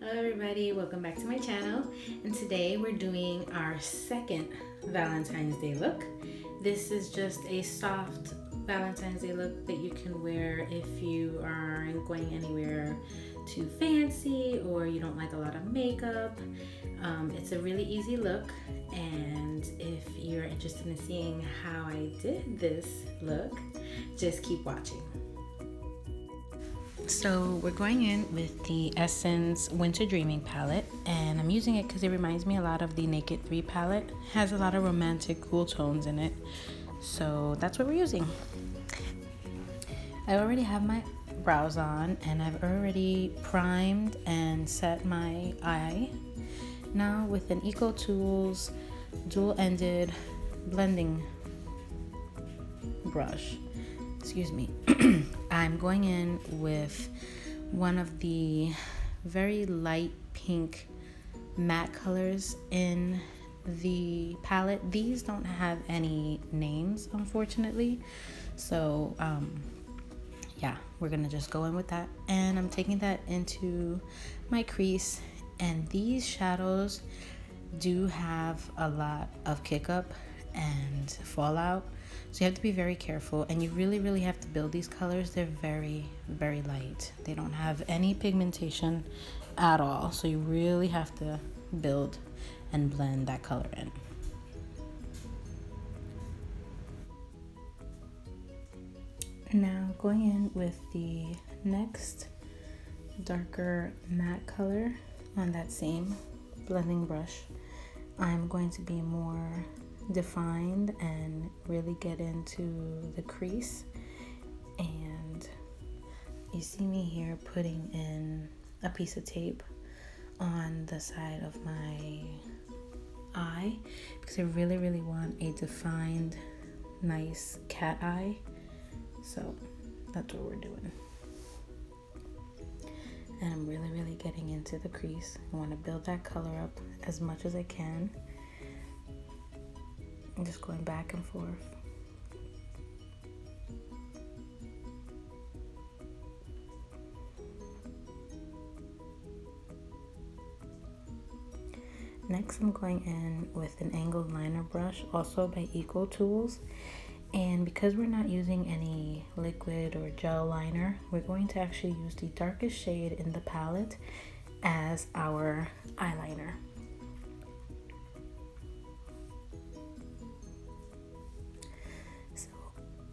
Hello everybody, welcome back to my channel, and today we're doing our second Valentine's Day look. This is just a soft Valentine's Day look that you can wear if you aren't going anywhere too fancy or you don't like a lot of makeup. It's a really easy look, and if you're interested in seeing how I did this look, just keep watching. So we're going in with the Essence Winter Dreaming palette, and I'm using it because it reminds me a lot of the Naked 3 palette. It has a lot of romantic cool tones in it, so that's what we're using. I already have my brows on and I've already primed and set my eye. Now with an Eco Tools dual-ended blending brush, I'm going in with one of the very light pink matte colors in the palette. These don't have any names, unfortunately, so yeah, we're gonna just go in with that, and I'm taking that into my crease. And these shadows do have a lot of kick up and fallout, so you have to be very careful, and you really have to build these colors. They're very light. They don't have any pigmentation at all, so you really have to build and blend that color in. Now going in with the next darker matte color on that same blending brush, I'm going to be more defined and really get into the crease. And you see me here putting in a piece of tape on the side of my eye because I really want a defined, nice cat eye. So that's what we're doing. And I'm really getting into the crease. I want to build that color up as much as I can. I'm just going back and forth. Next, I'm going in with an angled liner brush, also by Eco Tools. And because we're not using any liquid or gel liner, we're going to actually use the darkest shade in the palette as our eyeliner.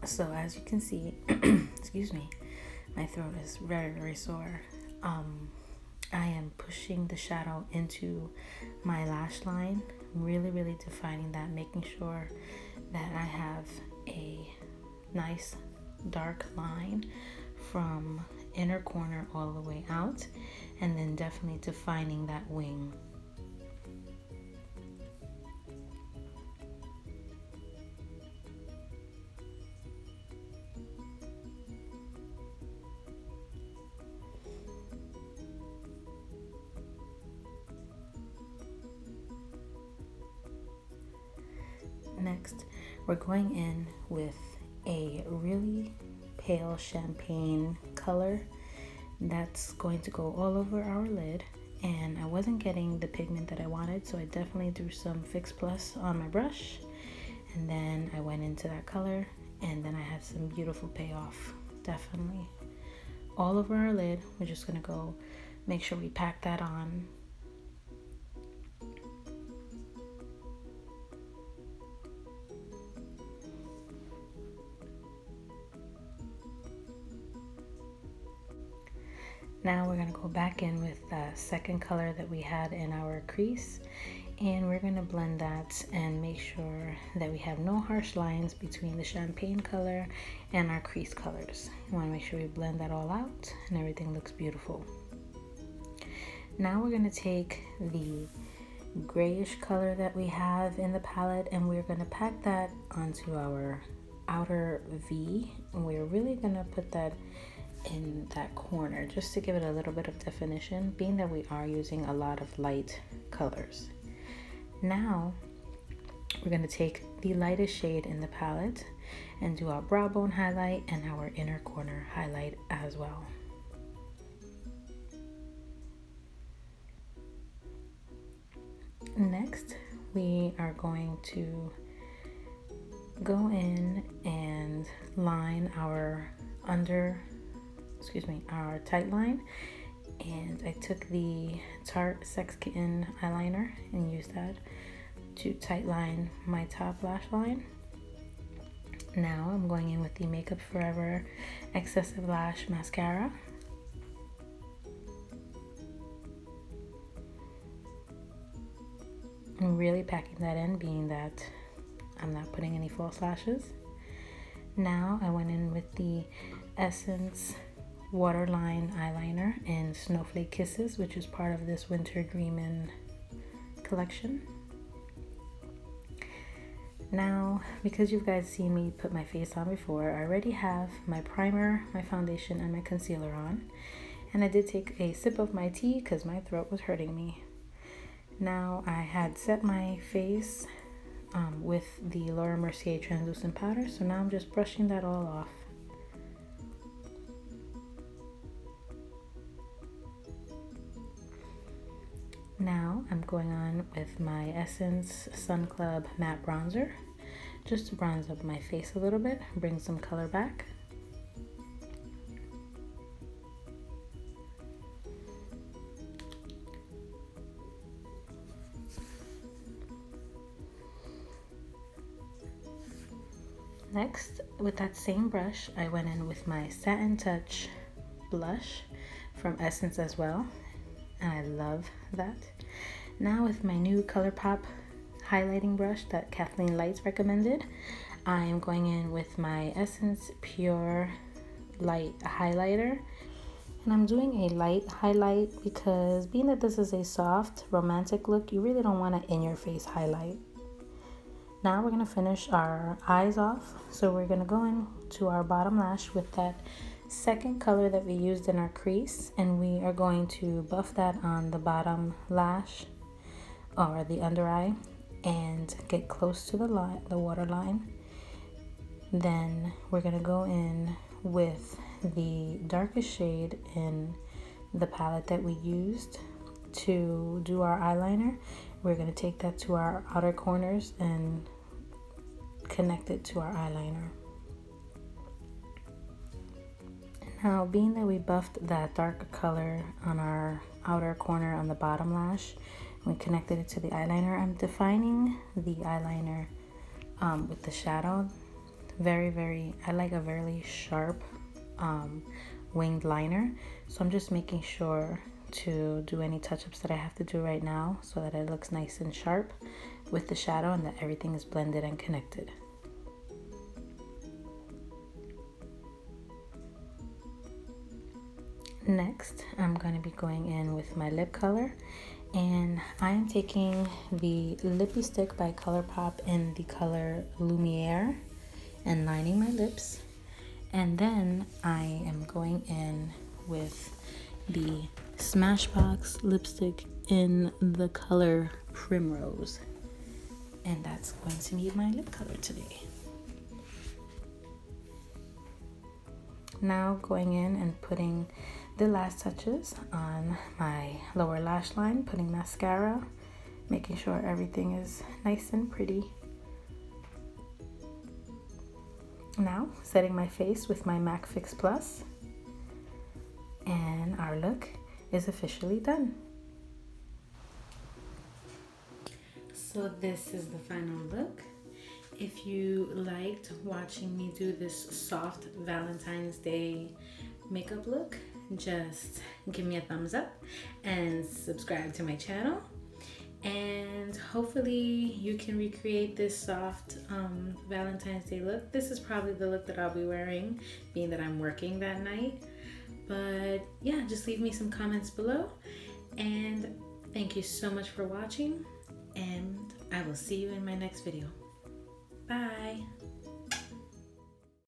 So as you can see, excuse me, my throat is very sore. I am pushing the shadow into my lash line, really defining that, making sure that I have a nice dark line from inner corner all the way out, and then definitely defining that wing. Next, we're going in with a really pale champagne color that's going to go all over our lid, and I wasn't getting the pigment that I wanted, so I definitely threw some Fix Plus on my brush, and then I went into that color, and then I had some beautiful payoff. Definitely all over our lid. We're just gonna go make sure we pack that on. Now we're going to go back in with the second color that we had in our crease, and we're going to blend that and make sure that we have no harsh lines between the champagne color and our crease colors. You want to make sure we blend that all out and everything looks beautiful. Now we're going to take the grayish color that we have in the palette, and we're going to pack that onto our outer V, and we're really going to put that in that corner just to give it a little bit of definition, being that we are using a lot of light colors. Now we're going to take the lightest shade in the palette and do our brow bone highlight and our inner corner highlight as well. Next, we are going to go in and line our our tight line. And I took the Tarte Sex Kitten eyeliner and used that to tight line my top lash line. Now I'm going in with the Makeup Forever Excessive Lash Mascara. I'm really packing that in, being that I'm not putting any false lashes. Now I went in with the Essence Waterline eyeliner in Snowflake Kisses, which is part of this winter Dreamin collection. Now, because you guys seen me put my face on before, I already have my primer, my foundation, and my concealer on. And I did take a sip of my tea because my throat was hurting me. Now, I had set my face with the Laura Mercier translucent powder, so now I'm just brushing that all off. Now I'm going on with my Essence Sun Club matte bronzer, just to bronze up my face a little bit, bring some color back. Next, with that same brush, I went in with my Satin Touch blush from Essence as well. And I love that. Now with my new ColourPop highlighting brush that Kathleen Lights recommended, I am going in with my Essence Pure Light Highlighter. And I'm doing a light highlight because being that this is a soft, romantic look, you really don't want an in-your-face highlight. Now we're going to finish our eyes off. So we're going to go in to our bottom lash with that second color that we used in our crease, and we are going to buff that on the bottom lash or the under eye and get close to the waterline. Then we're going to go in with the darkest shade in the palette that we used to do our eyeliner. We're going to take that to our outer corners and connect it to our eyeliner. Now, being that we buffed that darker color on our outer corner on the bottom lash, we connected it to the eyeliner. I'm defining the eyeliner with the shadow. I like a very sharp winged liner. So I'm just making sure to do any touch-ups that I have to do right now so that it looks nice and sharp with the shadow and that everything is blended and connected. Next, I'm going to be going in with my lip color, and I am taking the Lippie stick by ColourPop in the color Lumiere and lining my lips. And then I am going in with the Smashbox lipstick in the color Primrose. And that's going to be my lip color today. Now going in and putting the last touches on my lower lash line, putting mascara, making sure everything is nice and pretty. Now setting my face with my MAC Fix Plus, and our look is officially done. So this is the final look. If you liked watching me do this soft Valentine's Day makeup look, just give me a thumbs up and subscribe to my channel. And hopefully you can recreate this soft Valentine's Day look. This is probably the look that I'll be wearing, being that I'm working that night. But yeah, just leave me some comments below. And thank you so much for watching. And I will see you in my next video. Bye.